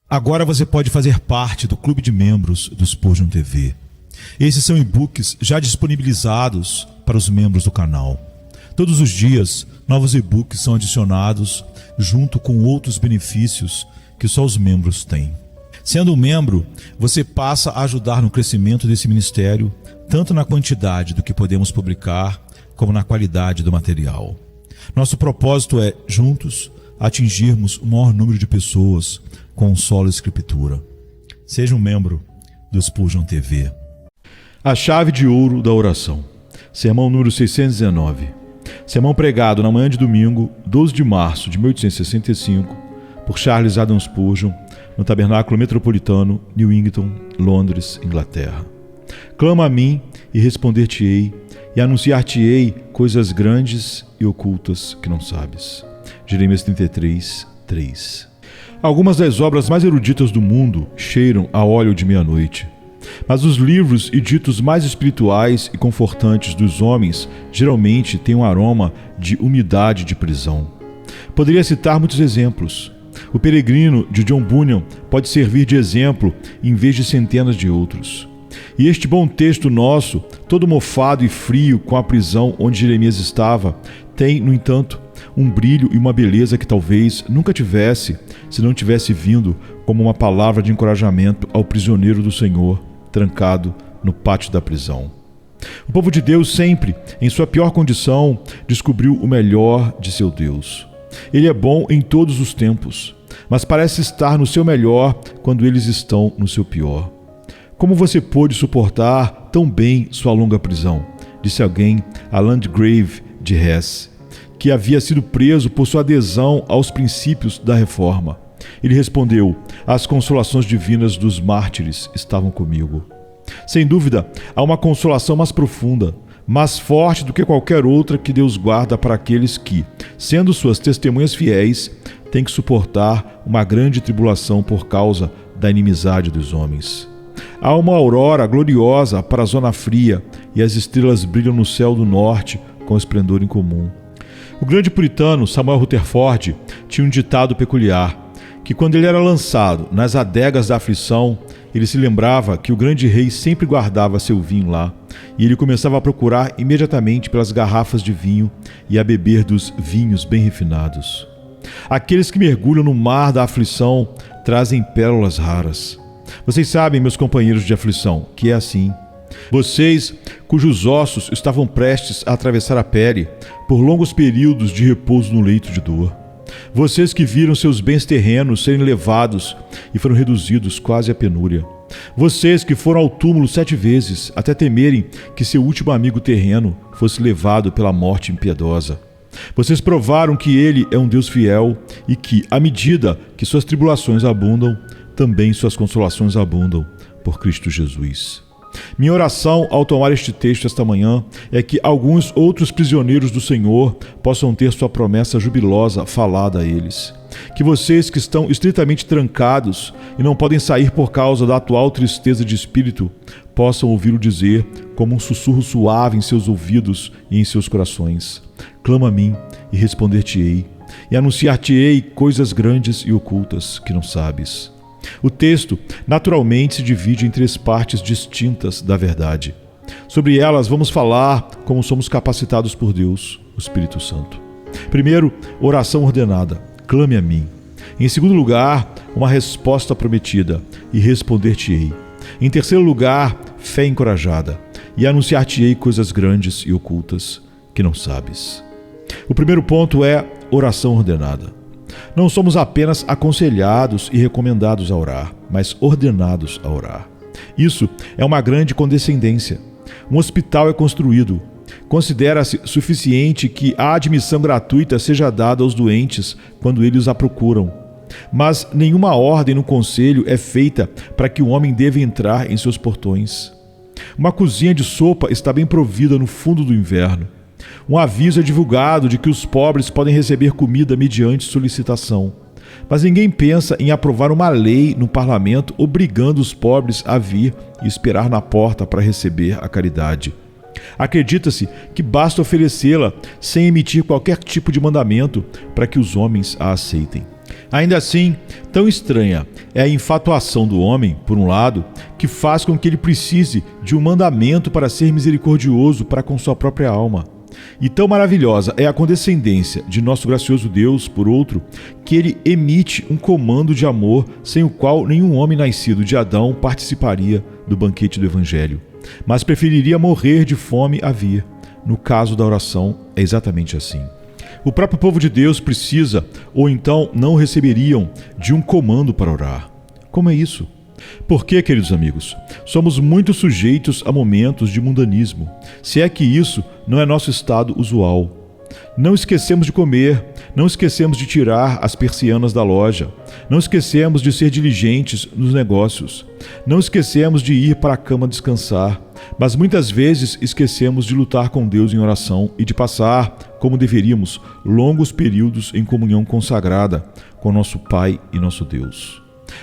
Agora você pode fazer parte do clube de membros do Spurgeon TV. Esses são e-books já disponibilizados para os membros do canal. Todos os dias, novos e-books são adicionados junto com outros benefícios que só os membros têm. Sendo um membro, você passa a ajudar no crescimento desse ministério, tanto na quantidade do que podemos publicar, como na qualidade do material. Nosso propósito é, juntos, atingirmos o maior número de pessoas com solo escritura. Seja um membro do Spurgeon TV. A chave de ouro da oração. Sermão número 619. Sermão pregado na manhã de domingo, 12 de março de 1865, por Charles Haddon Spurgeon, no Tabernáculo Metropolitano, Newington, Londres, Inglaterra. Clama a mim e responder-te-ei, e anunciar-te-ei coisas grandes e ocultas que não sabes. Jeremias 33, 3. Algumas das obras mais eruditas do mundo cheiram a óleo de meia-noite. Mas os livros e ditos mais espirituais e confortantes dos homens geralmente têm um aroma de umidade de prisão. Poderia citar muitos exemplos. O Peregrino, de John Bunyan, pode servir de exemplo em vez de centenas de outros. E este bom texto nosso, todo mofado e frio com a prisão onde Jeremias estava, tem, no entanto, um brilho e uma beleza que talvez nunca tivesse, se não tivesse vindo como uma palavra de encorajamento ao prisioneiro do Senhor, trancado no pátio da prisão. O povo de Deus sempre, em sua pior condição, descobriu o melhor de seu Deus. Ele é bom em todos os tempos, mas parece estar no seu melhor quando eles estão no seu pior. Como você pôde suportar tão bem sua longa prisão? Disse alguém a Landgrave de Hesse, que havia sido preso por sua adesão aos princípios da Reforma. Ele respondeu: as consolações divinas dos mártires estavam comigo. Sem dúvida, há uma consolação mais profunda, mais forte do que qualquer outra que Deus guarda para aqueles que, sendo suas testemunhas fiéis, têm que suportar uma grande tribulação por causa da inimizade dos homens. Há uma aurora gloriosa para a zona fria e as estrelas brilham no céu do norte com esplendor incomum. O grande puritano Samuel Rutherford tinha um ditado peculiar, que quando ele era lançado nas adegas da aflição, ele se lembrava que o grande rei sempre guardava seu vinho lá, e ele começava a procurar imediatamente pelas garrafas de vinho e a beber dos vinhos bem refinados. Aqueles que mergulham no mar da aflição trazem pérolas raras. Vocês sabem, meus companheiros de aflição, que é assim. Vocês, cujos ossos estavam prestes a atravessar a pele por longos períodos de repouso no leito de dor. Vocês que viram seus bens terrenos serem levados e foram reduzidos quase à penúria. Vocês que foram ao túmulo 7 vezes até temerem que seu último amigo terreno fosse levado pela morte impiedosa. Vocês provaram que Ele é um Deus fiel e que, à medida que suas tribulações abundam, também suas consolações abundam por Cristo Jesus. Minha oração ao tomar este texto esta manhã é que alguns outros prisioneiros do Senhor possam ter sua promessa jubilosa falada a eles. Que vocês que estão estritamente trancados e não podem sair por causa da atual tristeza de espírito, possam ouvi-lo dizer como um sussurro suave em seus ouvidos e em seus corações: clama a mim e responder-te-ei, e anunciar-te-ei coisas grandes e ocultas que não sabes. O texto, naturalmente, se divide em 3 partes distintas da verdade. Sobre elas vamos falar como somos capacitados por Deus, o Espírito Santo. Primeiro, oração ordenada, clame a mim. Em segundo lugar, uma resposta prometida, e responder-te-ei. Em terceiro lugar, fé encorajada, e anunciar-te-ei coisas grandes e ocultas que não sabes. O primeiro ponto é oração ordenada. Não somos apenas aconselhados e recomendados a orar, mas ordenados a orar. Isso é uma grande condescendência. Um hospital é construído. Considera-se suficiente que a admissão gratuita seja dada aos doentes quando eles a procuram. Mas nenhuma ordem no conselho é feita para que o homem deva entrar em seus portões. Uma cozinha de sopa está bem provida no fundo do inverno. Um aviso é divulgado de que os pobres podem receber comida mediante solicitação. Mas ninguém pensa em aprovar uma lei no parlamento obrigando os pobres a vir e esperar na porta para receber a caridade. Acredita-se que basta oferecê-la sem emitir qualquer tipo de mandamento para que os homens a aceitem. Ainda assim, tão estranha é a infatuação do homem, por um lado, que faz com que ele precise de um mandamento para ser misericordioso para com sua própria alma. E tão maravilhosa é a condescendência de nosso gracioso Deus, por outro, que ele emite um comando de amor sem o qual nenhum homem nascido de Adão participaria do banquete do Evangelho, mas preferiria morrer de fome a vir. No caso da oração, é exatamente assim. O próprio povo de Deus precisa, ou então não receberiam, de um comando para orar. Como é isso? Porque, queridos amigos, somos muito sujeitos a momentos de mundanismo, se é que isso não é nosso estado usual. Não esquecemos de comer, não esquecemos de tirar as persianas da loja, não esquecemos de ser diligentes nos negócios, não esquecemos de ir para a cama descansar, mas muitas vezes esquecemos de lutar com Deus em oração e de passar, como deveríamos, longos períodos em comunhão consagrada com nosso Pai e nosso Deus.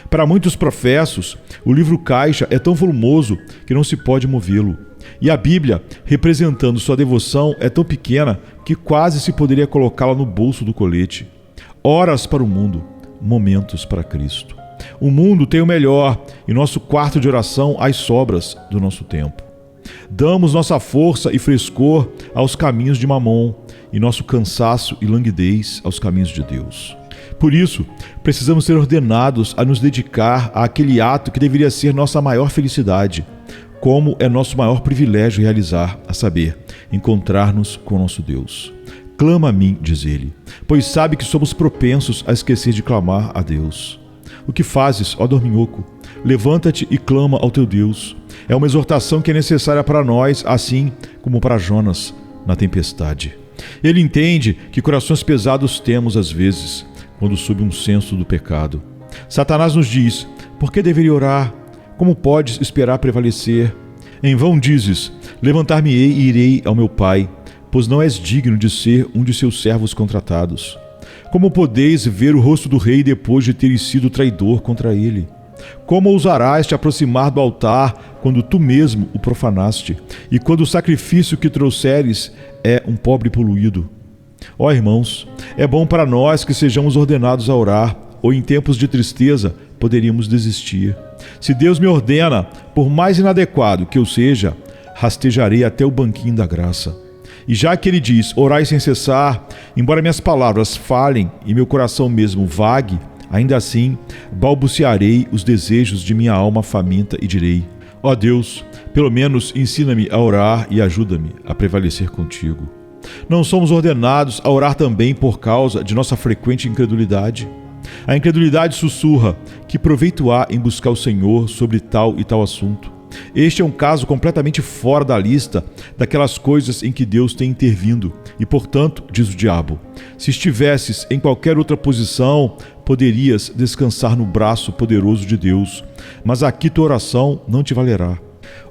Para muitos professos, o livro caixa é tão volumoso que não se pode movê-lo. E a Bíblia, representando sua devoção, é tão pequena que quase se poderia colocá-la no bolso do colete. Horas para o mundo, momentos para Cristo. O mundo tem o melhor e nosso quarto de oração as sobras do nosso tempo. Damos nossa força e frescor aos caminhos de Mamon e nosso cansaço e languidez aos caminhos de Deus. Por isso, precisamos ser ordenados a nos dedicar àquele ato que deveria ser nossa maior felicidade, como é nosso maior privilégio realizar, a saber, encontrar-nos com nosso Deus. Clama a mim, diz ele, pois sabe que somos propensos a esquecer de clamar a Deus. O que fazes, ó dorminhoco? Levanta-te e clama ao teu Deus. É uma exortação que é necessária para nós, assim como para Jonas na tempestade. Ele entende que corações pesados temos às vezes, quando sob um senso do pecado. Satanás nos diz: por que deveria orar? Como podes esperar prevalecer? Em vão dizes: levantar-me-ei e irei ao meu pai, pois não és digno de ser um de seus servos contratados. Como podeis ver o rosto do rei depois de teres sido traidor contra ele? Como ousarás te aproximar do altar quando tu mesmo o profanaste, e quando o sacrifício que trouxeres é um pobre poluído? Ó irmãos, é bom para nós que sejamos ordenados a orar, ou em tempos de tristeza poderíamos desistir. Se Deus me ordena, por mais inadequado que eu seja, rastejarei até o banquinho da graça. E já que ele diz, orai sem cessar, embora minhas palavras falhem e meu coração mesmo vague, ainda assim balbuciarei os desejos de minha alma faminta e direi: ó Deus, pelo menos ensina-me a orar e ajuda-me a prevalecer contigo. Não somos ordenados a orar também por causa de nossa frequente incredulidade? A incredulidade sussurra: que proveito há em buscar o Senhor sobre tal e tal assunto? Este é um caso completamente fora da lista daquelas coisas em que Deus tem intervindo. E, portanto, diz o diabo, se estivesses em qualquer outra posição, poderias descansar no braço poderoso de Deus, mas aqui tua oração não te valerá.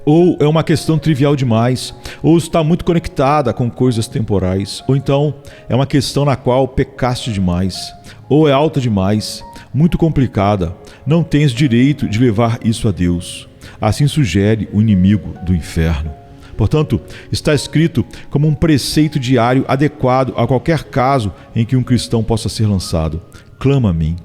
Ou é uma questão trivial demais, ou está muito conectada com coisas temporais, ou então é uma questão na qual pecaste demais, ou é alta demais, muito complicada, não tens direito de levar isso a Deus. Assim sugere o inimigo do inferno. Portanto, está escrito como um preceito diário adequado a qualquer caso em que um cristão possa ser lançado. Clama a mim,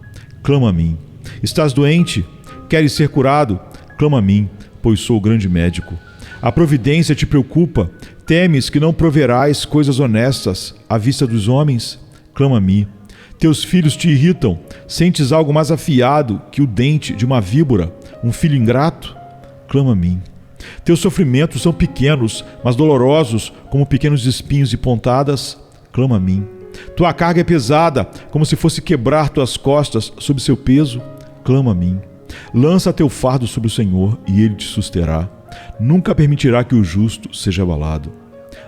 clama a mim. Estás doente? Queres ser curado? Clama a mim, pois sou o grande médico. A providência te preocupa? Temes que não proverás coisas honestas à vista dos homens? Clama a mim. Teus filhos te irritam? Sentes algo mais afiado que o dente de uma víbora? Um filho ingrato? Clama a mim. Teus sofrimentos são pequenos, mas dolorosos, como pequenos espinhos e pontadas? Clama a mim. Tua carga é pesada, como se fosse quebrar tuas costas sob seu peso? Clama a mim. Lança teu fardo sobre o Senhor e Ele te susterá. Nunca permitirá que o justo seja abalado.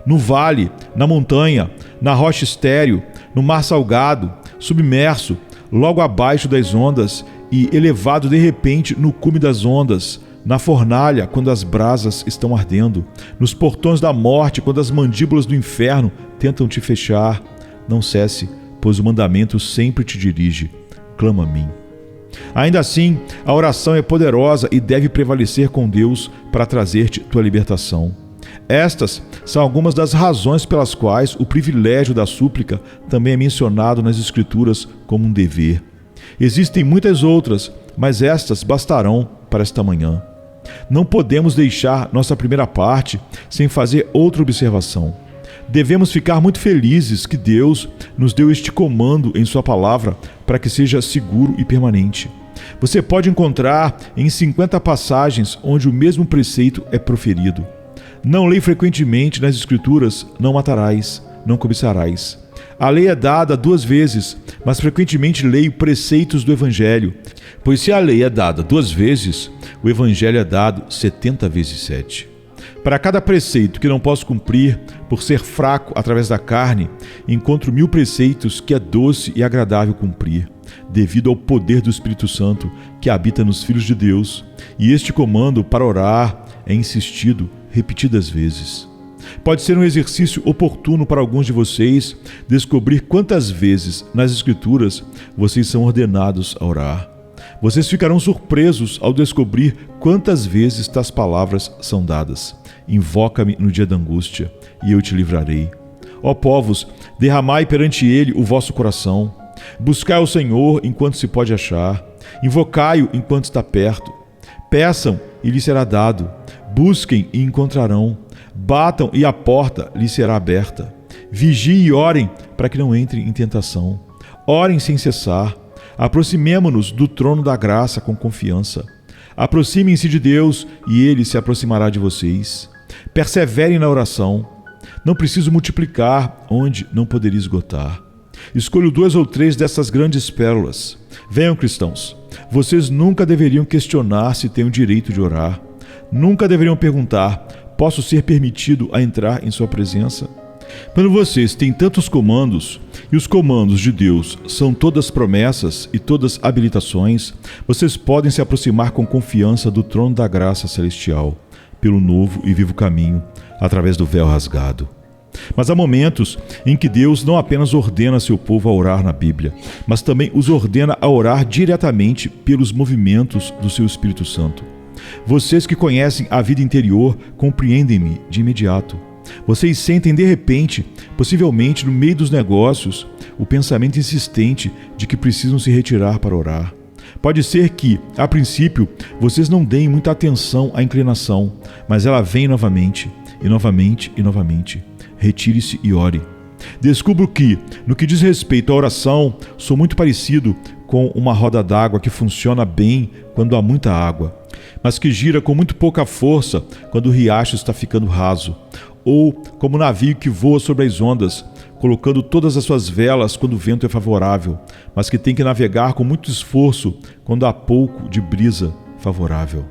No vale, na montanha, na rocha estéril, no mar salgado, submerso, logo abaixo das ondas e elevado de repente no cume das ondas, na fornalha quando as brasas estão ardendo, nos portões da morte quando as mandíbulas do inferno tentam te fechar, não cesse, pois o mandamento sempre te dirige. Clama a mim. Ainda assim, a oração é poderosa e deve prevalecer com Deus para trazer-te tua libertação. Estas são algumas das razões pelas quais o privilégio da súplica também é mencionado nas Escrituras como um dever. Existem muitas outras, mas estas bastarão para esta manhã. Não podemos deixar nossa primeira parte sem fazer outra observação. Devemos ficar muito felizes que Deus nos deu este comando em sua palavra para que seja seguro e permanente. Você pode encontrar em 50 passagens onde o mesmo preceito é proferido. Não leia frequentemente nas Escrituras: não matarás, não cobiçarás. A lei é dada 2 vezes, mas frequentemente leio preceitos do Evangelho, pois se a lei é dada 2 vezes, o Evangelho é dado 70 vezes 7. Para cada preceito que não posso cumprir, por ser fraco através da carne, encontro 1000 preceitos que é doce e agradável cumprir, devido ao poder do Espírito Santo que habita nos filhos de Deus, e este comando para orar é insistido repetidas vezes. Pode ser um exercício oportuno para alguns de vocês descobrir quantas vezes nas Escrituras vocês são ordenados a orar. Vocês ficarão surpresos ao descobrir quantas vezes tais palavras são dadas. Invoca-me no dia da angústia, e eu te livrarei. Ó povos, derramai perante ele o vosso coração. Buscai ao Senhor enquanto se pode achar. Invocai-o enquanto está perto. Peçam e lhes será dado. Busquem e encontrarão. Batam e a porta lhes será aberta. Vigiem e orem para que não entrem em tentação. Orem sem cessar. Aproximemo-nos do trono da graça com confiança. Aproximem-se de Deus e Ele se aproximará de vocês. Perseverem na oração. Não preciso multiplicar onde não poderia esgotar. Escolho 2 ou 3 dessas grandes pérolas. Venham, cristãos. Vocês nunca deveriam questionar se têm o direito de orar. Nunca deveriam perguntar: posso ser permitido a entrar em sua presença? Quando vocês têm tantos comandos, e os comandos de Deus são todas promessas e todas habilitações, vocês podem se aproximar com confiança do trono da graça celestial, pelo novo e vivo caminho, através do véu rasgado. Mas há momentos em que Deus não apenas ordena seu povo a orar na Bíblia, mas também os ordena a orar diretamente pelos movimentos do seu Espírito Santo. Vocês que conhecem a vida interior compreendem-me de imediato. Vocês sentem de repente, possivelmente no meio dos negócios, o pensamento insistente de que precisam se retirar para orar. Pode ser que, a princípio, vocês não deem muita atenção à inclinação, mas ela vem novamente, e novamente, e novamente. Retire-se e ore. Descubro que, no que diz respeito à oração, sou muito parecido com uma roda d'água que funciona bem quando há muita água, mas que gira com muito pouca força quando o riacho está ficando raso, ou como um navio que voa sobre as ondas, colocando todas as suas velas quando o vento é favorável, mas que tem que navegar com muito esforço quando há pouco de brisa favorável.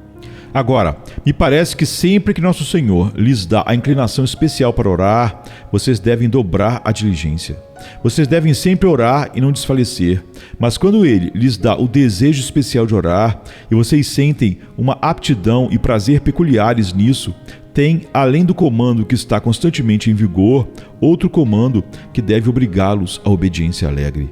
Agora, me parece que sempre que Nosso Senhor lhes dá a inclinação especial para orar, vocês devem dobrar a diligência. Vocês devem sempre orar e não desfalecer, mas quando Ele lhes dá o desejo especial de orar, e vocês sentem uma aptidão e prazer peculiares nisso, tem, além do comando que está constantemente em vigor, outro comando que deve obrigá-los à obediência alegre.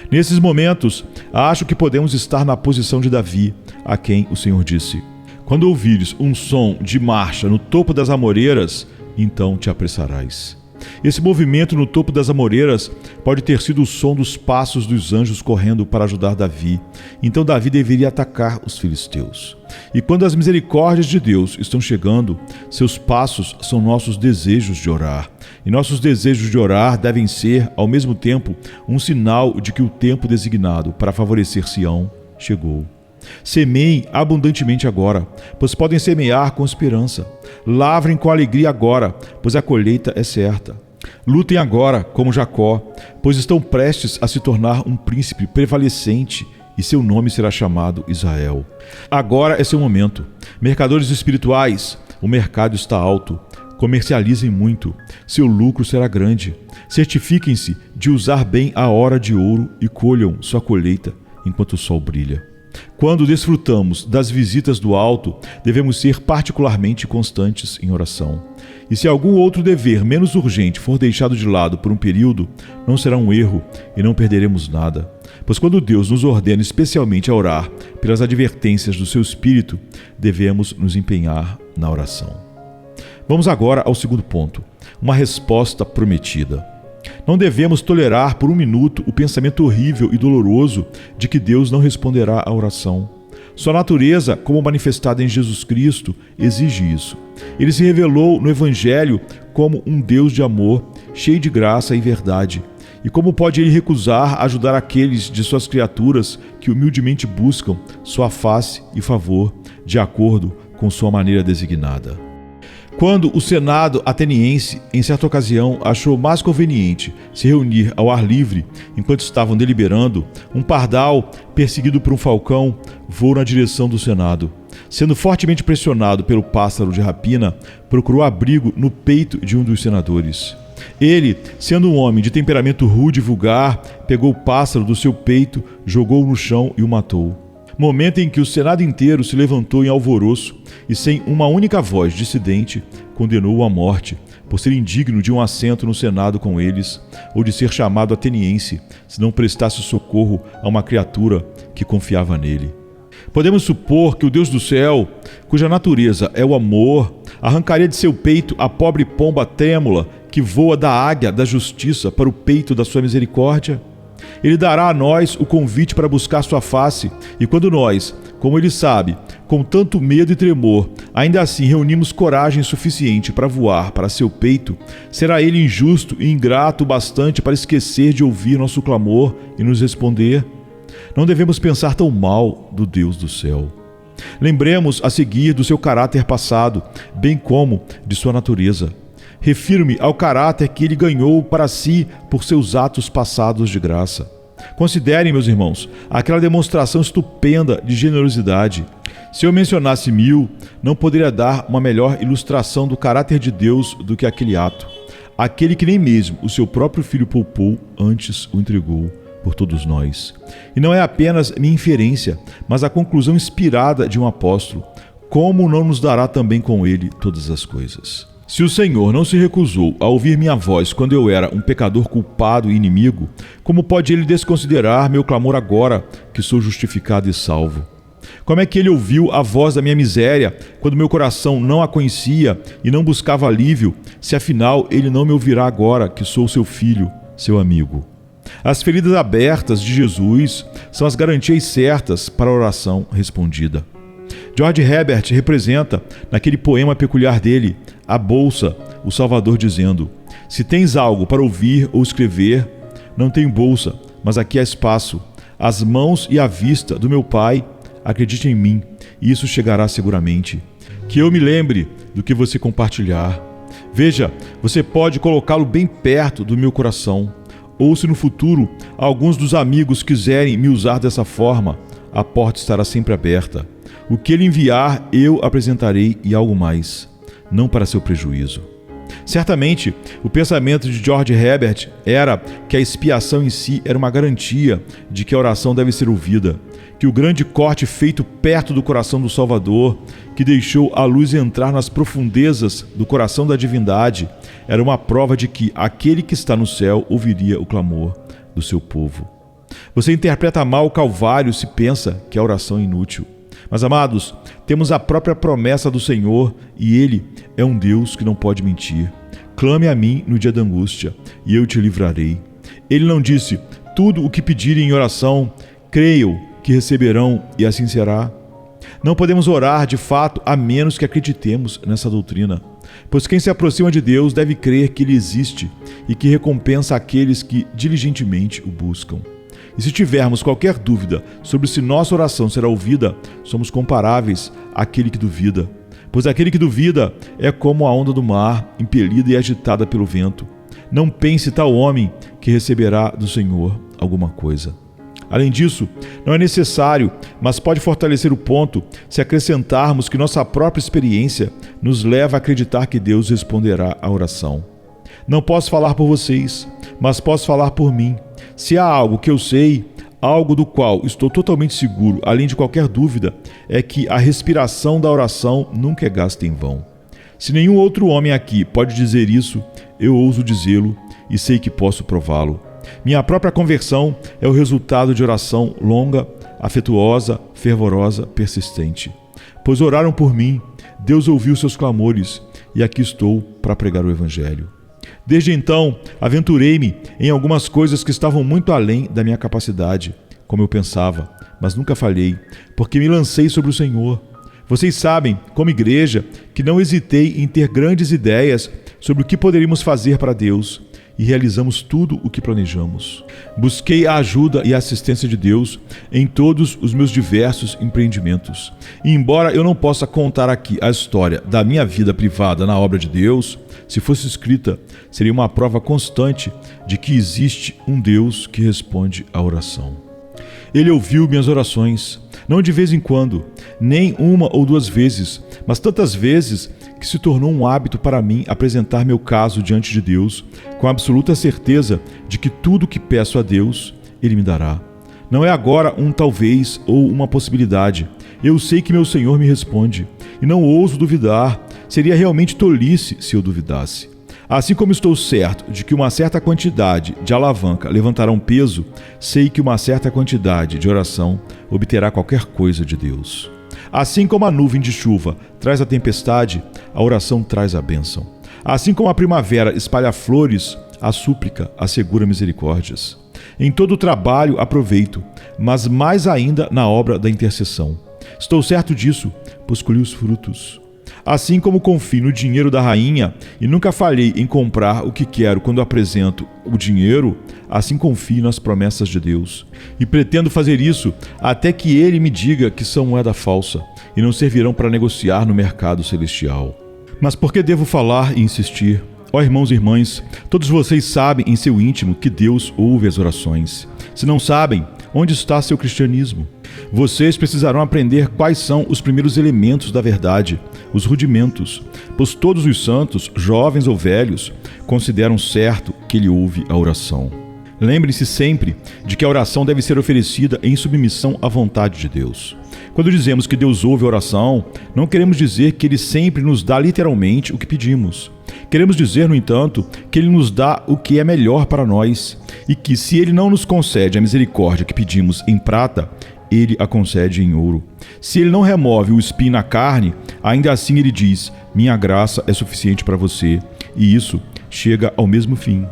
Nesses momentos, acho que podemos estar na posição de Davi, a quem o Senhor disse: quando ouvires um som de marcha no topo das amoreiras, então te apressarás. Esse movimento no topo das amoreiras pode ter sido o som dos passos dos anjos correndo para ajudar Davi. Então Davi deveria atacar os filisteus. E quando as misericórdias de Deus estão chegando, seus passos são nossos desejos de orar. E nossos desejos de orar devem ser, ao mesmo tempo, um sinal de que o tempo designado para favorecer Sião chegou. Semeiem abundantemente agora, pois podem semear com esperança. Lavrem com alegria agora, pois a colheita é certa. Lutem agora, como Jacó, pois estão prestes a se tornar um príncipe prevalecente e seu nome será chamado Israel. Agora é seu momento. Mercadores espirituais, o mercado está alto. Comercializem muito, seu lucro será grande. Certifiquem-se de usar bem a hora de ouro e colham sua colheita enquanto o sol brilha. Quando desfrutamos das visitas do alto, devemos ser particularmente constantes em oração. E se algum outro dever menos urgente for deixado de lado por um período, não será um erro e não perderemos nada. Pois quando Deus nos ordena especialmente a orar pelas advertências do seu Espírito, devemos nos empenhar na oração. Vamos agora ao segundo ponto, uma resposta prometida. Não devemos tolerar por um minuto o pensamento horrível e doloroso de que Deus não responderá à oração. Sua natureza, como manifestada em Jesus Cristo, exige isso. Ele se revelou no Evangelho como um Deus de amor, cheio de graça e verdade. E como pode ele recusar ajudar aqueles de suas criaturas que humildemente buscam sua face e favor, de acordo com sua maneira designada? Quando o Senado ateniense, em certa ocasião, achou mais conveniente se reunir ao ar livre enquanto estavam deliberando, um pardal, perseguido por um falcão, voou na direção do Senado. Sendo fortemente pressionado pelo pássaro de rapina, procurou abrigo no peito de um dos senadores. Ele, sendo um homem de temperamento rude e vulgar, pegou o pássaro do seu peito, jogou-o no chão e o matou. Momento em que o Senado inteiro se levantou em alvoroço e, sem uma única voz dissidente, condenou-o à morte, por ser indigno de um assento no Senado com eles, ou de ser chamado ateniense, se não prestasse socorro a uma criatura que confiava nele. Podemos supor que o Deus do céu, cuja natureza é o amor, arrancaria de seu peito a pobre pomba trêmula que voa da águia da justiça para o peito da sua misericórdia? Ele dará a nós o convite para buscar sua face, e quando nós, como ele sabe, com tanto medo e tremor, ainda assim reunimos coragem suficiente para voar para seu peito, será ele injusto e ingrato o bastante para esquecer de ouvir nosso clamor e nos responder? Não devemos pensar tão mal do Deus do céu. Lembremos a seguir do seu caráter passado, bem como de sua natureza. Refiro-me ao caráter que ele ganhou para si por seus atos passados de graça. Considerem, meus irmãos, aquela demonstração estupenda de generosidade. Se eu mencionasse 1000, não poderia dar uma melhor ilustração do caráter de Deus do que aquele ato. Aquele que nem mesmo o seu próprio filho poupou, antes o entregou por todos nós. E não é apenas minha inferência, mas a conclusão inspirada de um apóstolo. Como não nos dará também com ele todas as coisas? Se o Senhor não se recusou a ouvir minha voz quando eu era um pecador culpado e inimigo, como pode ele desconsiderar meu clamor agora que sou justificado e salvo? Como é que ele ouviu a voz da minha miséria quando meu coração não a conhecia e não buscava alívio, se afinal ele não me ouvirá agora que sou seu filho, seu amigo? As feridas abertas de Jesus são as garantias certas para a oração respondida. George Herbert representa, naquele poema peculiar dele, a bolsa, o Salvador dizendo: se tens algo para ouvir ou escrever, não tenho bolsa, mas aqui há espaço. As mãos e a vista do meu Pai, acredite em mim, e isso chegará seguramente. Que eu me lembre do que você compartilhar. Veja, você pode colocá-lo bem perto do meu coração. Ou se no futuro alguns dos amigos quiserem me usar dessa forma, a porta estará sempre aberta. O que ele enviar, eu apresentarei e algo mais, não para seu prejuízo. Certamente, o pensamento de George Herbert era que a expiação em si era uma garantia de que a oração deve ser ouvida, que o grande corte feito perto do coração do Salvador, que deixou a luz entrar nas profundezas do coração da divindade, era uma prova de que aquele que está no céu ouviria o clamor do seu povo. Você interpreta mal o Calvário se pensa que a oração é inútil. Mas, amados, temos a própria promessa do Senhor e Ele é um Deus que não pode mentir. Clame a mim no dia da angústia e eu te livrarei. Ele não disse: tudo o que pedirem em oração, creiam que receberão e assim será. Não podemos orar de fato a menos que acreditemos nessa doutrina, pois quem se aproxima de Deus deve crer que Ele existe e que recompensa aqueles que diligentemente o buscam. E se tivermos qualquer dúvida sobre se nossa oração será ouvida, somos comparáveis àquele que duvida. Pois aquele que duvida é como a onda do mar, impelida e agitada pelo vento. Não pense tal homem que receberá do Senhor alguma coisa. Além disso, não é necessário, mas pode fortalecer o ponto se acrescentarmos que nossa própria experiência nos leva a acreditar que Deus responderá à oração. Não posso falar por vocês, mas posso falar por mim. Se há algo que eu sei, algo do qual estou totalmente seguro, além de qualquer dúvida, é que a respiração da oração nunca é gasta em vão. Se nenhum outro homem aqui pode dizer isso, eu ouso dizê-lo e sei que posso prová-lo. Minha própria conversão é o resultado de oração longa, afetuosa, fervorosa, persistente. Pois oraram por mim, Deus ouviu seus clamores e aqui estou para pregar o Evangelho. Desde então, aventurei-me em algumas coisas que estavam muito além da minha capacidade, como eu pensava, mas nunca falhei, porque me lancei sobre o Senhor. Vocês sabem, como igreja, que não hesitei em ter grandes ideias sobre o que poderíamos fazer para Deus, e realizamos tudo o que planejamos. Busquei a ajuda e a assistência de Deus em todos os meus diversos empreendimentos. E embora eu não possa contar aqui a história da minha vida privada na obra de Deus, se fosse escrita, seria uma prova constante de que existe um Deus que responde à oração. Ele ouviu minhas orações, não de vez em quando, nem uma ou duas vezes, mas tantas vezes que se tornou um hábito para mim apresentar meu caso diante de Deus, com a absoluta certeza de que tudo o que peço a Deus, Ele me dará. Não é agora um talvez ou uma possibilidade. Eu sei que meu Senhor me responde, e não ouso duvidar. Seria realmente tolice se eu duvidasse. Assim como estou certo de que uma certa quantidade de alavanca levantará um peso, sei que uma certa quantidade de oração obterá qualquer coisa de Deus. Assim como a nuvem de chuva traz a tempestade, a oração traz a bênção. Assim como a primavera espalha flores, a súplica assegura misericórdias. Em todo o trabalho aproveito, mas mais ainda na obra da intercessão. Estou certo disso, pois colhi os frutos. Assim como confio no dinheiro da rainha e nunca falhei em comprar o que quero quando apresento o dinheiro, assim confio nas promessas de Deus. E pretendo fazer isso até que Ele me diga que são moeda falsa e não servirão para negociar no mercado celestial. Mas por que devo falar e insistir? Ó irmãos e irmãs, todos vocês sabem em seu íntimo que Deus ouve as orações. Se não sabem, onde está seu cristianismo? Vocês precisarão aprender quais são os primeiros elementos da verdade, os rudimentos, pois todos os santos, jovens ou velhos, consideram certo que Ele ouve a oração. Lembre-se sempre de que a oração deve ser oferecida em submissão à vontade de Deus. Quando dizemos que Deus ouve a oração, não queremos dizer que Ele sempre nos dá literalmente o que pedimos. Queremos dizer, no entanto, que Ele nos dá o que é melhor para nós e que, se Ele não nos concede a misericórdia que pedimos em prata, Ele a concede em ouro. Se Ele não remove o espinho na carne, ainda assim Ele diz: minha graça é suficiente para você, e isso chega ao mesmo fim.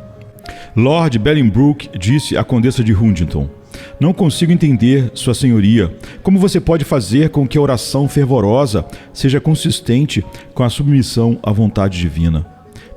Lord Bolingbroke disse à Condessa de Huntingdon: não consigo entender, Sua Senhoria, como você pode fazer com que a oração fervorosa seja consistente com a submissão à vontade divina.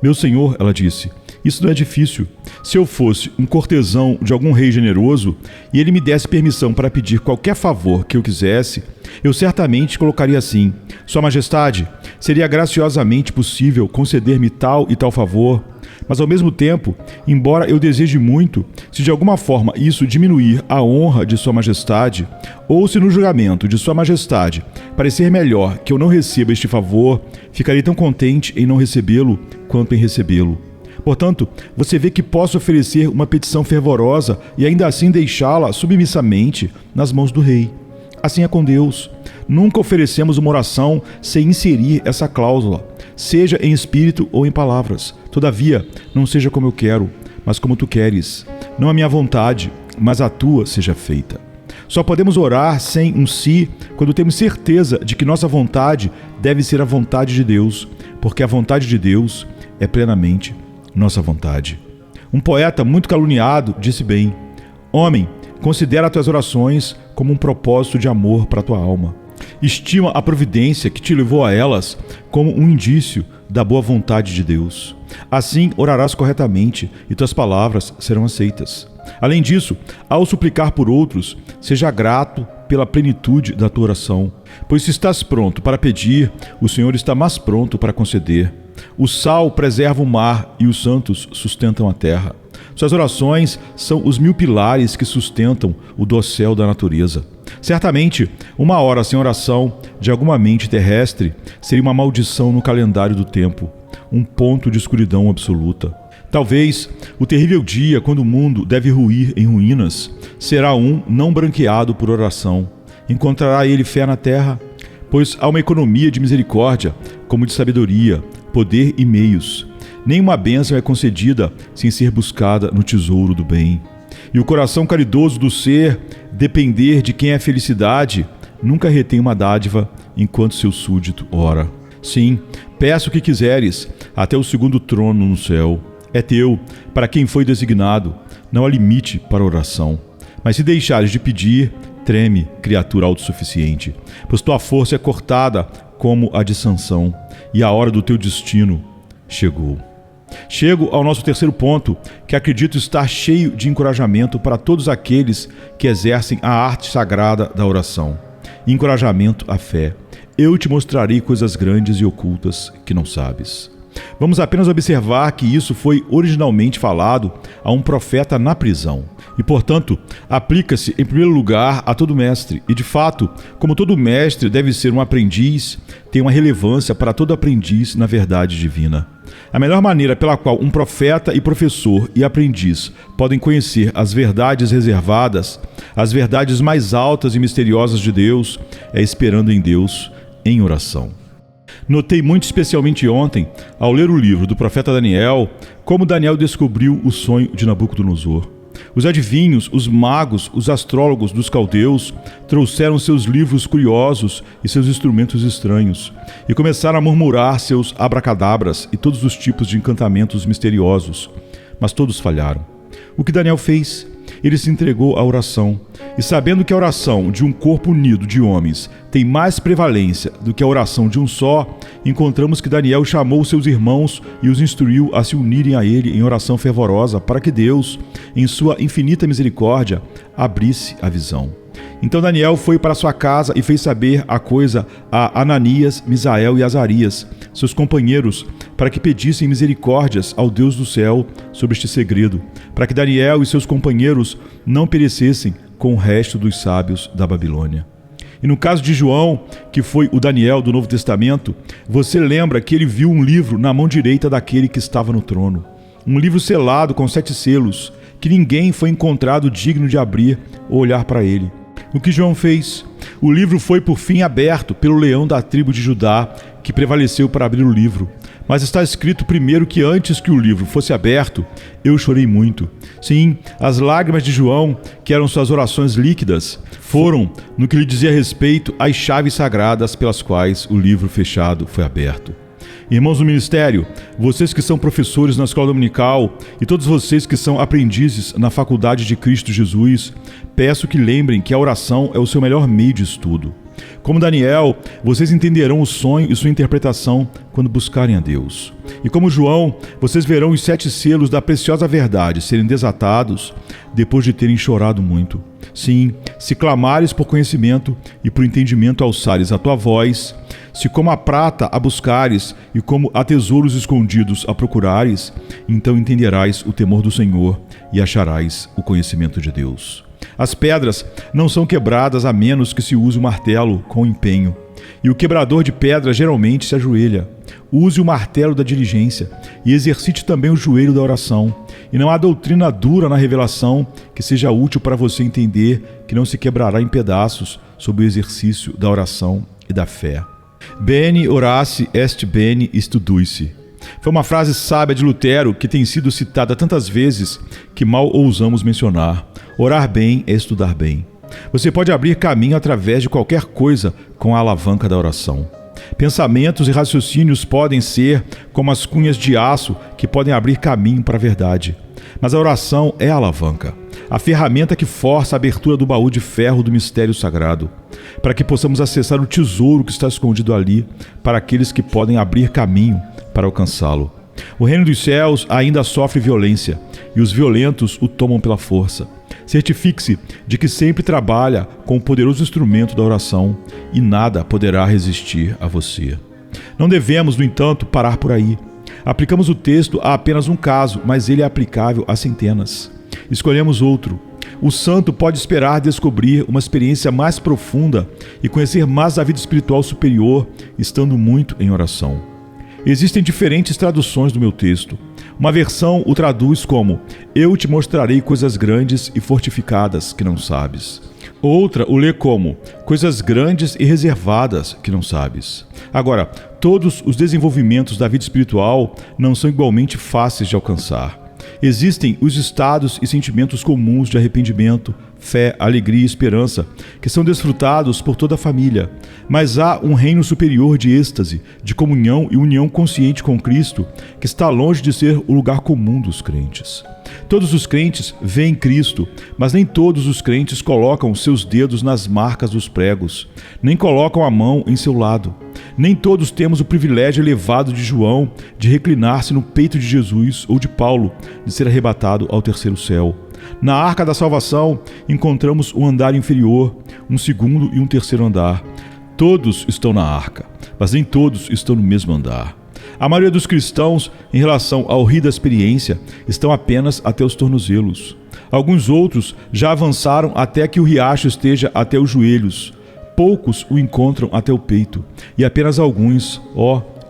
Meu Senhor, ela disse, isso não é difícil. Se eu fosse um cortesão de algum rei generoso e ele me desse permissão para pedir qualquer favor que eu quisesse, eu certamente colocaria assim: Sua Majestade, seria graciosamente possível conceder-me tal e tal favor? Mas ao mesmo tempo, embora eu deseje muito, se de alguma forma isso diminuir a honra de Sua Majestade, ou se no julgamento de Sua Majestade parecer melhor que eu não receba este favor, ficarei tão contente em não recebê-lo quanto em recebê-lo. Portanto, você vê que posso oferecer uma petição fervorosa e ainda assim deixá-la submissamente nas mãos do rei. Assim é com Deus. Nunca oferecemos uma oração sem inserir essa cláusula, seja em espírito ou em palavras. Todavia, não seja como eu quero, mas como tu queres. Não a minha vontade, mas a tua seja feita. Só podemos orar sem um si quando temos certeza de que nossa vontade deve ser a vontade de Deus, porque a vontade de Deus é plenamente nossa vontade. Um poeta muito caluniado disse bem: homem, considera tuas orações como um propósito de amor para tua alma. Estima a providência que te levou a elas como um indício da boa vontade de Deus. Assim orarás corretamente e tuas palavras serão aceitas. Além disso, ao suplicar por outros, seja grato pela plenitude da tua oração, pois se estás pronto para pedir, o Senhor está mais pronto para conceder. O sal preserva o mar e os santos sustentam a terra. Suas orações são os 1000 pilares que sustentam o dossel da natureza. Certamente, uma hora sem oração de alguma mente terrestre seria uma maldição no calendário do tempo, um ponto de escuridão absoluta. Talvez o terrível dia quando o mundo deve ruir em ruínas será um não branqueado por oração. Encontrará ele fé na terra? Pois há uma economia de misericórdia, como de sabedoria, poder e meios. Nenhuma bênção é concedida sem ser buscada no tesouro do bem. E o coração caridoso do ser, depender de quem é felicidade, nunca retém uma dádiva enquanto seu súdito ora. Sim, peço o que quiseres, até o segundo trono no céu. é teu, para quem foi designado. Não há limite para a oração. Mas se deixares de pedir, treme, criatura autossuficiente, pois tua força é cortada como a de Sansão, e a hora do teu destino chegou. Chego ao nosso terceiro ponto, que acredito estar cheio de encorajamento para todos aqueles que exercem a arte sagrada da oração. Encorajamento à fé. Eu te mostrarei coisas grandes e ocultas que não sabes. Vamos apenas observar que isso foi originalmente falado a um profeta na prisão. E, portanto, aplica-se em primeiro lugar a todo mestre. E, de fato, como todo mestre deve ser um aprendiz, tem uma relevância para todo aprendiz na verdade divina. A melhor maneira pela qual um profeta e professor e aprendiz podem conhecer as verdades reservadas, as verdades mais altas e misteriosas de Deus, é esperando em Deus, em oração. Notei muito especialmente ontem, ao ler o livro do profeta Daniel, como Daniel descobriu o sonho de Nabucodonosor. Os adivinhos, os magos, os astrólogos dos caldeus trouxeram seus livros curiosos e seus instrumentos estranhos, e começaram a murmurar seus abracadabras e todos os tipos de encantamentos misteriosos, mas todos falharam. O que Daniel fez? Ele se entregou à oração, e sabendo que a oração de um corpo unido de homens tem mais prevalência do que a oração de um só, encontramos que Daniel chamou seus irmãos e os instruiu a se unirem a ele em oração fervorosa para que Deus, em sua infinita misericórdia, abrisse a visão. Então Daniel foi para sua casa e fez saber a coisa a Ananias, Misael e Azarias, seus companheiros, para que pedissem misericórdias ao Deus do céu sobre este segredo, para que Daniel e seus companheiros não perecessem com o resto dos sábios da Babilônia. E no caso de João, que foi o Daniel do Novo Testamento, você lembra que ele viu um livro na mão direita daquele que estava no trono. Um livro selado com 7 selos, que ninguém foi encontrado digno de abrir ou olhar para ele. O que João fez? O livro foi por fim aberto pelo leão da tribo de Judá, que prevaleceu para abrir o livro. Mas está escrito primeiro que antes que o livro fosse aberto, eu chorei muito. Sim, as lágrimas de João, que eram suas orações líquidas, foram, no que lhe dizia respeito, às chaves sagradas pelas quais o livro fechado foi aberto. Irmãos do ministério, vocês que são professores na escola dominical e todos vocês que são aprendizes na faculdade de Cristo Jesus, peço que lembrem que a oração é o seu melhor meio de estudo. Como Daniel, vocês entenderão o sonho e sua interpretação quando buscarem a Deus. E como João, vocês verão os 7 selos da preciosa verdade serem desatados depois de terem chorado muito. Sim, se clamares por conhecimento e por entendimento alçares a tua voz, se como a prata a buscares e como a tesouros escondidos a procurares, então entenderás o temor do Senhor e acharás o conhecimento de Deus. As pedras não são quebradas a menos que se use o martelo com empenho. E o quebrador de pedras geralmente se ajoelha. Use o martelo da diligência e exercite também o joelho da oração. E não há doutrina dura na revelação que seja útil para você entender que não se quebrará em pedaços sob o exercício da oração e da fé. Bene orace est bene studiuisse. Foi uma frase sábia de Lutero que tem sido citada tantas vezes que mal ousamos mencionar. Orar bem é estudar bem. Você pode abrir caminho através de qualquer coisa com a alavanca da oração. Pensamentos e raciocínios podem ser como as cunhas de aço que podem abrir caminho para a verdade. Mas a oração é a alavanca, a ferramenta que força a abertura do baú de ferro do mistério sagrado, para que possamos acessar o tesouro que está escondido ali, para aqueles que podem abrir caminho para alcançá-lo. O reino dos céus ainda sofre violência, e os violentos o tomam pela força. Certifique-se de que sempre trabalha com o poderoso instrumento da oração e nada poderá resistir a você. Não devemos, no entanto, parar por aí. Aplicamos o texto a apenas um caso, mas ele é aplicável a centenas. Escolhemos outro. O santo pode esperar descobrir uma experiência mais profunda e conhecer mais a vida espiritual superior, estando muito em oração. Existem diferentes traduções do meu texto. Uma versão o traduz como: eu te mostrarei coisas grandes e fortificadas que não sabes. Outra o lê como: coisas grandes e reservadas que não sabes. Agora, todos os desenvolvimentos da vida espiritual não são igualmente fáceis de alcançar. Existem os estados e sentimentos comuns de arrependimento, fé, alegria e esperança, que são desfrutados por toda a família. Mas há um reino superior de êxtase, de comunhão e união consciente com Cristo, que está longe de ser o lugar comum dos crentes. Todos os crentes veem Cristo, mas nem todos os crentes colocam seus dedos nas marcas dos pregos, nem colocam a mão em seu lado. Nem todos temos o privilégio elevado de João de reclinar-se no peito de Jesus ou de Paulo de ser arrebatado ao terceiro céu. Na arca da salvação encontramos um andar inferior, um segundo e um terceiro andar. Todos estão na arca, mas nem todos estão no mesmo andar. A maioria dos cristãos, em relação ao rio da experiência, estão apenas até os tornozelos. Alguns outros já avançaram até que o riacho esteja até os joelhos. Poucos o encontram até o peito, e apenas alguns,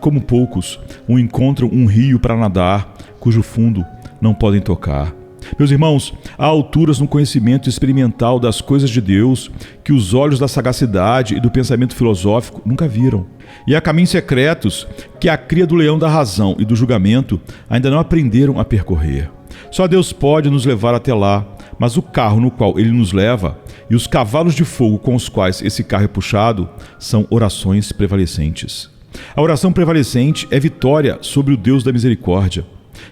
como poucos, o encontram um rio para nadar, cujo fundo não podem tocar. Meus irmãos, há alturas no conhecimento experimental das coisas de Deus que os olhos da sagacidade e do pensamento filosófico nunca viram. E há caminhos secretos que a cria do leão da razão e do julgamento ainda não aprenderam a percorrer. Só Deus pode nos levar até lá, mas o carro no qual Ele nos leva e os cavalos de fogo com os quais esse carro é puxado são orações prevalecentes. A oração prevalecente é vitória sobre o Deus da misericórdia.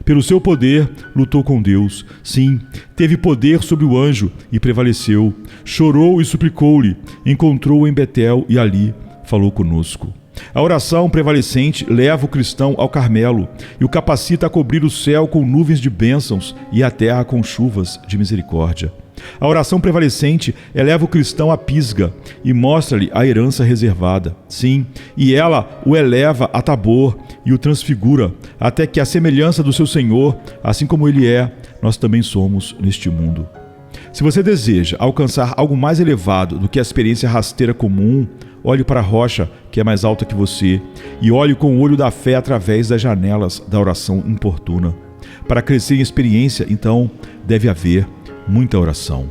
Pelo seu poder, lutou com Deus. Sim, teve poder sobre o anjo e prevaleceu. Chorou e suplicou-lhe. Encontrou-o em Betel e ali falou conosco. A oração prevalecente leva o cristão ao Carmelo e o capacita a cobrir o céu com nuvens de bênçãos e a terra com chuvas de misericórdia. A oração prevalecente eleva o cristão a Pisga e mostra-lhe a herança reservada. Sim, e ela o eleva a Tabor e o transfigura, até que a semelhança do seu Senhor, assim como Ele é, nós também somos neste mundo. Se você deseja alcançar algo mais elevado do que a experiência rasteira comum, olhe para a rocha que é mais alta que você e olhe com o olho da fé através das janelas da oração importuna. Para crescer em experiência, então, deve haver muita oração.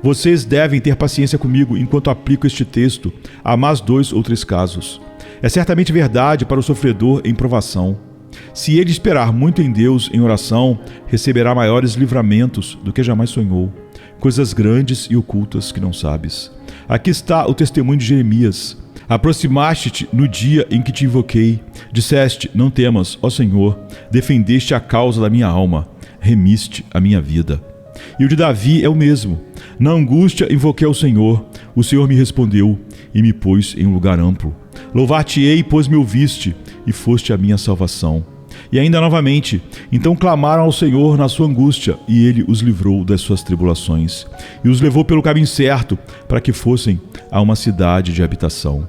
Vocês devem ter paciência comigo enquanto aplico este texto a mais 2 ou 3 casos. É certamente verdade para o sofredor em provação. Se ele esperar muito em Deus em oração, receberá maiores livramentos do que jamais sonhou, coisas grandes e ocultas que não sabes. Aqui está o testemunho de Jeremias. Aproximaste-te no dia em que te invoquei. Disseste, não temas, ó Senhor, defendeste a causa da minha alma, remiste a minha vida. E o de Davi é o mesmo. Na angústia invoquei ao Senhor, o Senhor me respondeu e me pôs em um lugar amplo. Louvar-te-ei, pois me ouviste, e foste a minha salvação. E ainda novamente, então clamaram ao Senhor na sua angústia, e Ele os livrou das suas tribulações, e os levou pelo caminho certo, para que fossem a uma cidade de habitação.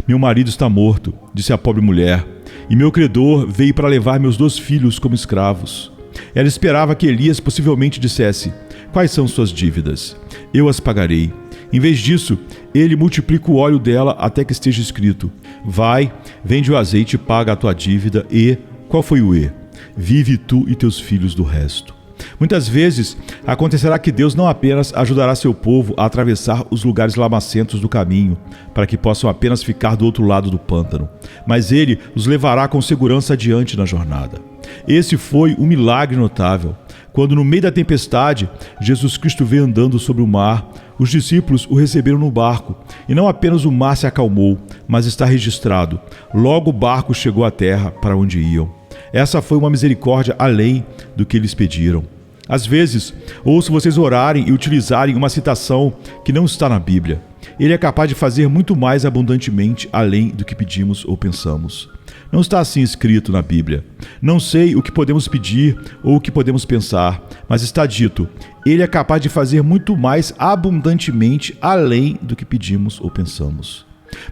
Meu marido está morto, disse a pobre mulher, e meu credor veio para levar meus 2 filhos como escravos. Ela esperava que Elias possivelmente dissesse, quais são suas dívidas? Eu as pagarei. Em vez disso, ele multiplica o óleo dela até que esteja escrito, vai, vende o azeite e paga a tua dívida e... Qual foi o E? Vive tu e teus filhos do resto. Muitas vezes, acontecerá que Deus não apenas ajudará seu povo a atravessar os lugares lamacentos do caminho, para que possam apenas ficar do outro lado do pântano, mas Ele os levará com segurança adiante na jornada. Esse foi um milagre notável. Quando no meio da tempestade, Jesus Cristo veio andando sobre o mar, os discípulos o receberam no barco, e não apenas o mar se acalmou, mas está registrado, logo o barco chegou à terra para onde iam. Essa foi uma misericórdia além do que eles pediram. Às vezes, ouço vocês orarem e utilizarem uma citação que não está na Bíblia. Ele é capaz de fazer muito mais abundantemente além do que pedimos ou pensamos. Não está assim escrito na Bíblia. Não sei o que podemos pedir ou o que podemos pensar, mas está dito, Ele é capaz de fazer muito mais abundantemente além do que pedimos ou pensamos.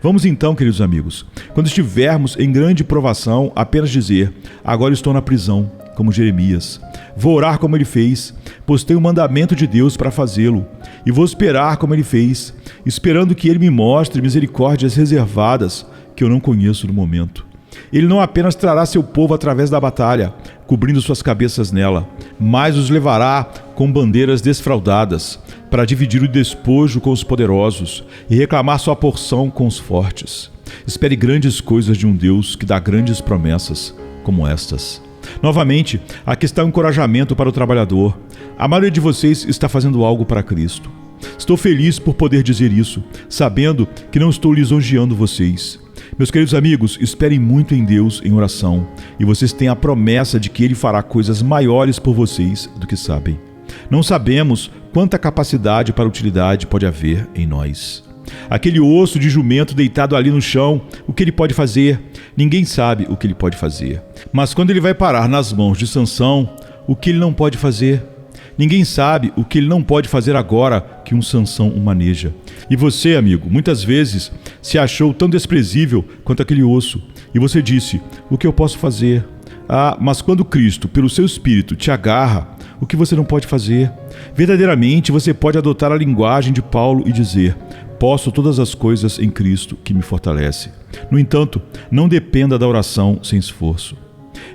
Vamos então, queridos amigos, quando estivermos em grande provação, apenas dizer, agora estou na prisão, como Jeremias. Vou orar como ele fez, pois tenho o mandamento de Deus para fazê-lo, e vou esperar como ele fez, esperando que ele me mostre misericórdias reservadas que eu não conheço no momento. Ele não apenas trará seu povo através da batalha, cobrindo suas cabeças nela, mas os levará com bandeiras desfraldadas, para dividir o despojo com os poderosos e reclamar sua porção com os fortes. Espere grandes coisas de um Deus que dá grandes promessas como estas. Novamente, aqui está um encorajamento para o trabalhador. A maioria de vocês está fazendo algo para Cristo. Estou feliz por poder dizer isso, sabendo que não estou lisonjeando vocês. Meus queridos amigos, esperem muito em Deus em oração, e vocês têm a promessa de que Ele fará coisas maiores por vocês do que sabem. Não sabemos quanta capacidade para utilidade pode haver em nós. Aquele osso de jumento deitado ali no chão, o que ele pode fazer? Ninguém sabe o que ele pode fazer. Mas quando ele vai parar nas mãos de Sansão, o que ele não pode fazer? Ninguém sabe o que ele não pode fazer agora que um Sansão o maneja. E você, amigo, muitas vezes se achou tão desprezível quanto aquele osso. E você disse, o que eu posso fazer? Ah, mas quando Cristo, pelo seu Espírito, te agarra, o que você não pode fazer? Verdadeiramente, você pode adotar a linguagem de Paulo e dizer, posso todas as coisas em Cristo que me fortalece. No entanto, não dependa da oração sem esforço.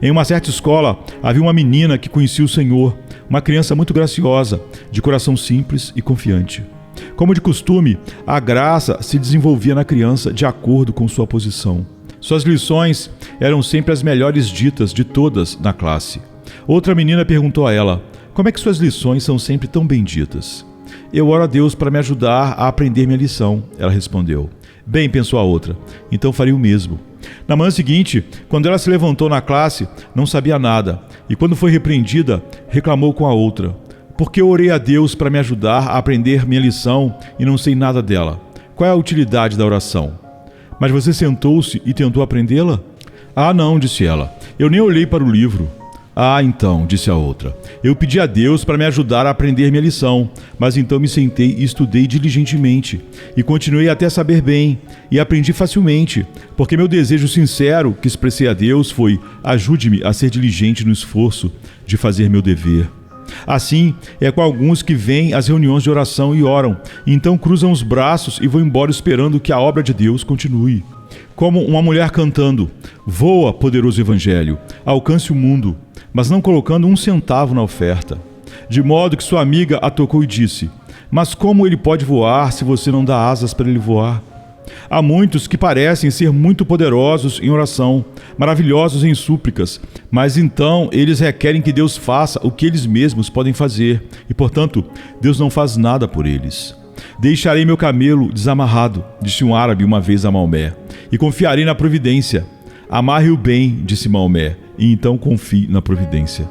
Em uma certa escola, havia uma menina que conhecia o Senhor, uma criança muito graciosa, de coração simples e confiante. Como de costume, a graça se desenvolvia na criança de acordo com sua posição. Suas lições eram sempre as melhores ditas de todas na classe. Outra menina perguntou a ela, como é que suas lições são sempre tão bem ditas? Eu oro a Deus para me ajudar a aprender minha lição, ela respondeu. Bem, pensou a outra, então farei o mesmo. Na manhã seguinte, quando ela se levantou na classe, não sabia nada, e quando foi repreendida, reclamou com a outra. Porque eu orei a Deus para me ajudar a aprender minha lição e não sei nada dela. Qual é a utilidade da oração? Mas você sentou-se e tentou aprendê-la? Ah, não, disse ela. Eu nem olhei para o livro. Ah, então, disse a outra. Eu pedi a Deus para me ajudar a aprender minha lição, mas então me sentei e estudei diligentemente, e continuei até saber bem, e aprendi facilmente, porque meu desejo sincero que expressei a Deus foi: ajude-me a ser diligente no esforço de fazer meu dever. Assim é com alguns que vêm às reuniões de oração e oram, e então cruzam os braços e vão embora esperando que a obra de Deus continue. Como uma mulher cantando, voa, poderoso evangelho, alcance o mundo, mas não colocando um centavo na oferta. De modo que sua amiga a tocou e disse, mas como ele pode voar se você não dá asas para ele voar? Há muitos que parecem ser muito poderosos em oração, maravilhosos em súplicas, mas então eles requerem que Deus faça o que eles mesmos podem fazer, e portanto, Deus não faz nada por eles. Deixarei meu camelo desamarrado, disse um árabe uma vez a Maomé, e confiarei na providência. Amarre-o bem, disse Maomé, e então confie na providência.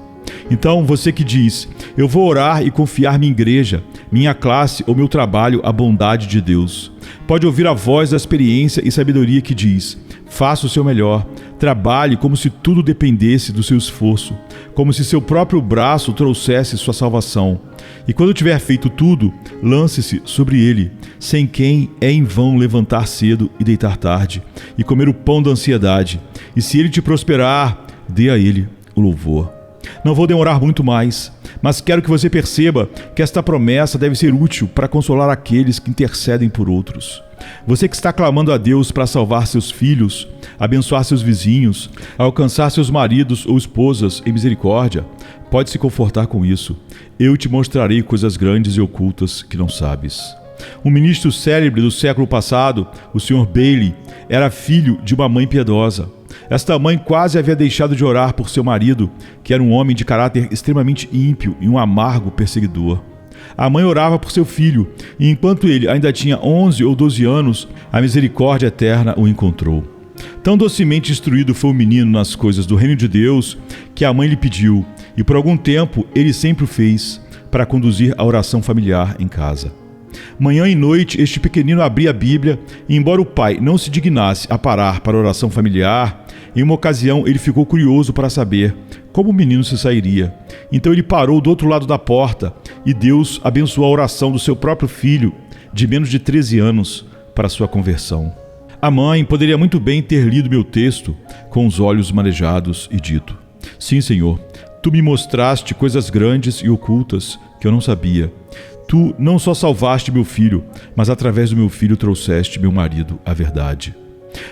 Então, você que diz, eu vou orar e confiar minha igreja, minha classe ou meu trabalho à bondade de Deus, pode ouvir a voz da experiência e sabedoria que diz, faça o seu melhor, trabalhe como se tudo dependesse do seu esforço, como se seu próprio braço trouxesse sua salvação. E quando tiver feito tudo, lance-se sobre ele, sem quem é em vão levantar cedo e deitar tarde, e comer o pão da ansiedade. E se ele te prosperar, dê a ele o louvor. Não vou demorar muito mais, mas quero que você perceba que esta promessa deve ser útil para consolar aqueles que intercedem por outros. Você que está clamando a Deus para salvar seus filhos, abençoar seus vizinhos, alcançar seus maridos ou esposas em misericórdia, pode se confortar com isso. Eu te mostrarei coisas grandes e ocultas que não sabes. Um ministro célebre do século passado, o Sr. Bailey, era filho de uma mãe piedosa. Esta mãe quase havia deixado de orar por seu marido, que era um homem de caráter extremamente ímpio e um amargo perseguidor. A mãe orava por seu filho, e enquanto ele ainda tinha 11 ou 12 anos, a misericórdia eterna o encontrou. Tão docemente instruído foi o menino nas coisas do reino de Deus, que a mãe lhe pediu, e por algum tempo ele sempre o fez, para conduzir a oração familiar em casa. Manhã e noite este pequenino abria a Bíblia, e embora o pai não se dignasse a parar para a oração familiar, em uma ocasião ele ficou curioso para saber como o menino se sairia. Então ele parou do outro lado da porta, e Deus abençoou a oração do seu próprio filho, de menos de 13 anos, para sua conversão. A mãe poderia muito bem ter lido meu texto com os olhos marejados e dito, sim, Senhor, tu me mostraste coisas grandes e ocultas que eu não sabia. Tu não só salvaste meu filho, mas através do meu filho trouxeste meu marido à verdade.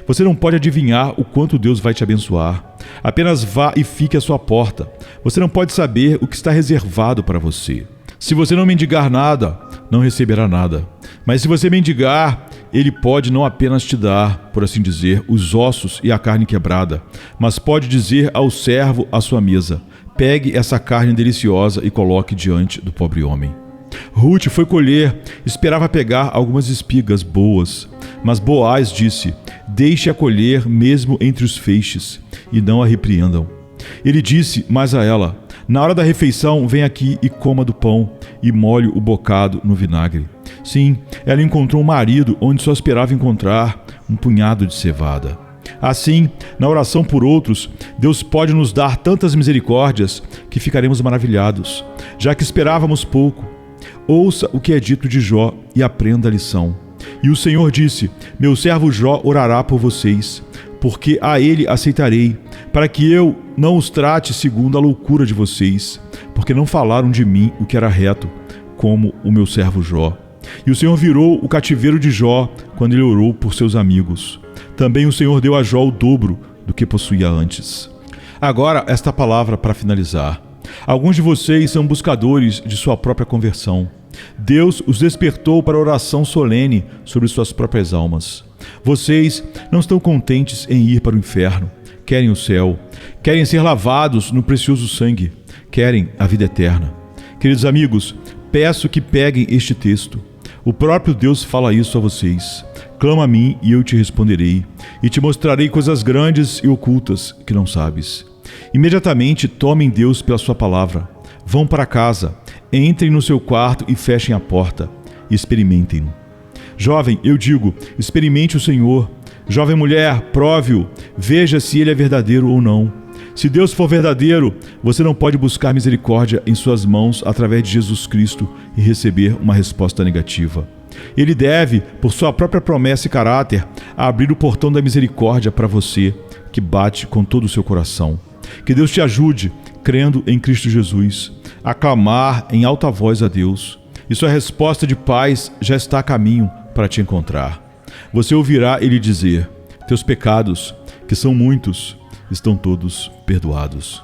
Você não pode adivinhar o quanto Deus vai te abençoar. Apenas vá e fique à sua porta. Você não pode saber o que está reservado para você. Se você não mendigar nada, não receberá nada. Mas se você mendigar, Ele pode não apenas te dar, por assim dizer, os ossos e a carne quebrada, mas pode dizer ao servo à sua mesa, pegue essa carne deliciosa e coloque diante do pobre homem. Ruth foi colher, esperava pegar algumas espigas boas, mas Boaz disse: deixe-a colher mesmo entre os feixes, e não a repreendam. Ele disse mais a ela: na hora da refeição, vem aqui e coma do pão, e molhe o bocado no vinagre. Sim, ela encontrou um marido onde só esperava encontrar um punhado de cevada. Assim, na oração por outros, Deus pode nos dar tantas misericórdias que ficaremos maravilhados, já que esperávamos pouco. Ouça o que é dito de Jó e aprenda a lição. E o Senhor disse: meu servo Jó orará por vocês, porque a ele aceitarei, para que eu não os trate segundo a loucura de vocês, porque não falaram de mim o que era reto, como o meu servo Jó. E o Senhor virou o cativeiro de Jó quando ele orou por seus amigos. Também o Senhor deu a Jó o dobro do que possuía antes. Agora, esta palavra para finalizar. Alguns de vocês são buscadores de sua própria conversão. Deus os despertou para a oração solene sobre suas próprias almas. Vocês não estão contentes em ir para o inferno, querem o céu, querem ser lavados no precioso sangue, querem a vida eterna. Queridos amigos, peço que peguem este texto. O próprio Deus fala isso a vocês. Clama a mim e eu te responderei, e te mostrarei coisas grandes e ocultas que não sabes. Imediatamente tomem Deus pela sua palavra. Vão para casa, entrem no seu quarto e fechem a porta, e experimentem-no. Jovem, eu digo, experimente o Senhor. Jovem mulher, prove-o, veja se ele é verdadeiro ou não. Se Deus for verdadeiro, você não pode buscar misericórdia em suas mãos através de Jesus Cristo e receber uma resposta negativa. Ele deve, por sua própria promessa e caráter, abrir o portão da misericórdia para você, que bate com todo o seu coração. Que Deus te ajude, crendo em Cristo Jesus, a clamar em alta voz a Deus, e sua resposta de paz já está a caminho para te encontrar. Você ouvirá ele dizer: teus pecados, que são muitos, estão todos perdoados.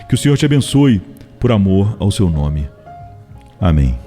Que o Senhor te abençoe por amor ao seu nome. Amém.